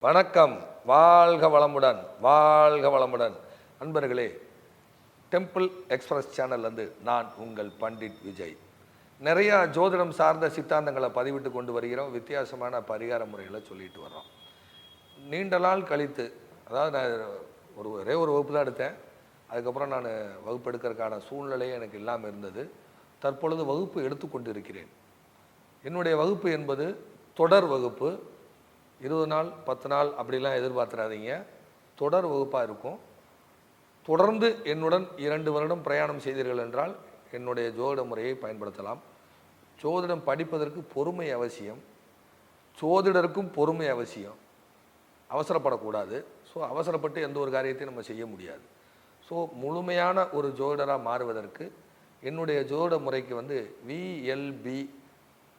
வணக்கம். வாழ்க வளமுடன், வாழ்க வளமுடன். நண்பர்களே, டெம்பிள் எக்ஸ்பிரஸ் சேனல்லேருந்து நான் உங்கள் பண்டிட் விஜய். நிறையா ஜோதிடம் சார்ந்த சித்தாந்தங்களை பதிவிட்டு கொண்டு வருகிறோம். வித்தியாசமான பரிகார முறைகளை சொல்லிட்டு வர்றோம். நீண்ட நாள் கழித்து, அதாவது நான் ஒரே ஒரு வகுப்பு தான் எடுத்தேன். அதுக்கப்புறம் நான் வகுப்பு எடுக்கிறதுக்கான சூழ்நிலையே எனக்கு இல்லாமல் இருந்தது. தற்பொழுது வகுப்பு எடுத்துக்கொண்டு இருக்கிறேன். என்னுடைய வகுப்பு என்பது தொடர் வகுப்பு. 20 நாள் 10 நாள் அப்படிலாம் எதிர்பார்த்துறாதீங்க. தொடர் வகுப்பாக இருக்கும். தொடர்ந்து என்னுடன் 2 வருடம் பிரயாணம் செய்தீர்கள் என்றால் என்னுடைய ஜோதிட முறையை பயன்படுத்தலாம். ஜோதிடம் படிப்பதற்கு பொறுமை அவசியம். ஜோதிடருக்கும் பொறுமை அவசியம். அவசரப்படக்கூடாது. ஸோ அவசரப்பட்டு எந்த ஒரு காரியத்தையும் நம்ம செய்ய முடியாது. ஸோ முழுமையான ஒரு ஜோதிடராக மாறுவதற்கு என்னுடைய ஜோதிட முறைக்கு விஎல்பி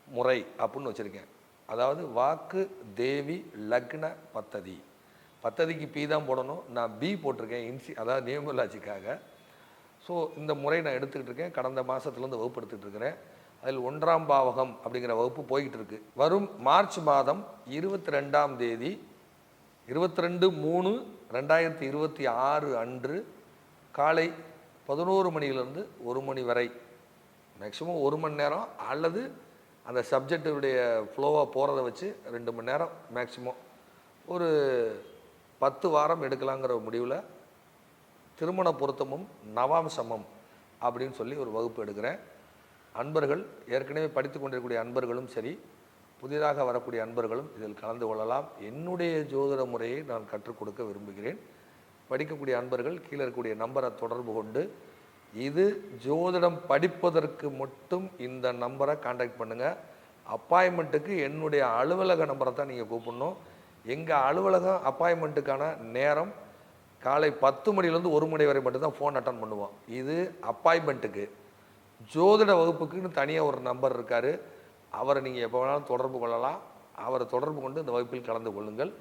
முறை அப்படின்னு வச்சுருக்கேன். அதாவது வாக்கு தேவி லக்ன பத்ததி. பத்ததிக்கு பி தான் போடணும், நான் பி போட்டிருக்கேன். அதாவது நியமலாட்சிக்காக. ஸோ இந்த முறை நான் எடுத்துக்கிட்டு இருக்கேன். கடந்த மாதத்துலேருந்து வகுப்பு எடுத்துகிட்டு இருக்கிறேன். அதில் 1ஆம் பாவகம் அப்படிங்கிற வகுப்பு போய்கிட்டு இருக்கு. வரும் மார்ச் மாதம் 22ஆம் தேதி 22/3/2026 அன்று காலை 11 மணியிலிருந்து 1 மணி வரை, மேக்ஸிமம் 1 மணி நேரம் அல்லது அந்த சப்ஜெக்டுடைய ஃப்ளோவாக போகிறத வச்சு 2 மணி நேரம் மேக்ஸிமம், ஒரு 10 வாரம் எடுக்கலாங்கிற முடிவில் திருமண பொருத்தமும் நவாம்சமும் அப்படின்னு சொல்லி ஒரு வகுப்பு எடுக்கிறேன். அன்பர்கள், ஏற்கனவே படித்து கொண்டிருக்கக்கூடிய அன்பர்களும் சரி, புதிதாக வரக்கூடிய அன்பர்களும் இதில் கலந்து கொள்ளலாம். என்னுடைய ஜோதிட முறையை நான் கற்றுக் கொடுக்க விரும்புகிறேன். படிக்கக்கூடிய அன்பர்கள் கீழே இருக்கக்கூடிய நம்பரை தொடர்பு கொண்டு, இது ஜோதிடம் படிப்பதற்கு மட்டும் இந்த நம்பரை கான்டாக்ட் பண்ணுங்கள். அப்பாயின்மெண்ட்டுக்கு என்னுடைய அலுவலக நம்பரை தான் நீங்கள் கூப்பிடணும். எங்கள் அலுவலகம் அப்பாயின்மெண்ட்டுக்கான நேரம் காலை 10 மணிலேருந்து 1 மணி வரை மட்டும்தான் ஃபோன் அட்டன் பண்ணுவோம். இது அப்பாயின்மெண்ட்டுக்கு. ஜோதிட வகுப்புக்குன்னு தனியாக ஒரு நம்பர் இருக்கார். அவரை நீங்கள் எப்போ வேணாலும் தொடர்பு கொள்ளலாம். அவரை தொடர்பு கொண்டு இந்த வகுப்பில் கலந்து கொள்ளுங்கள்.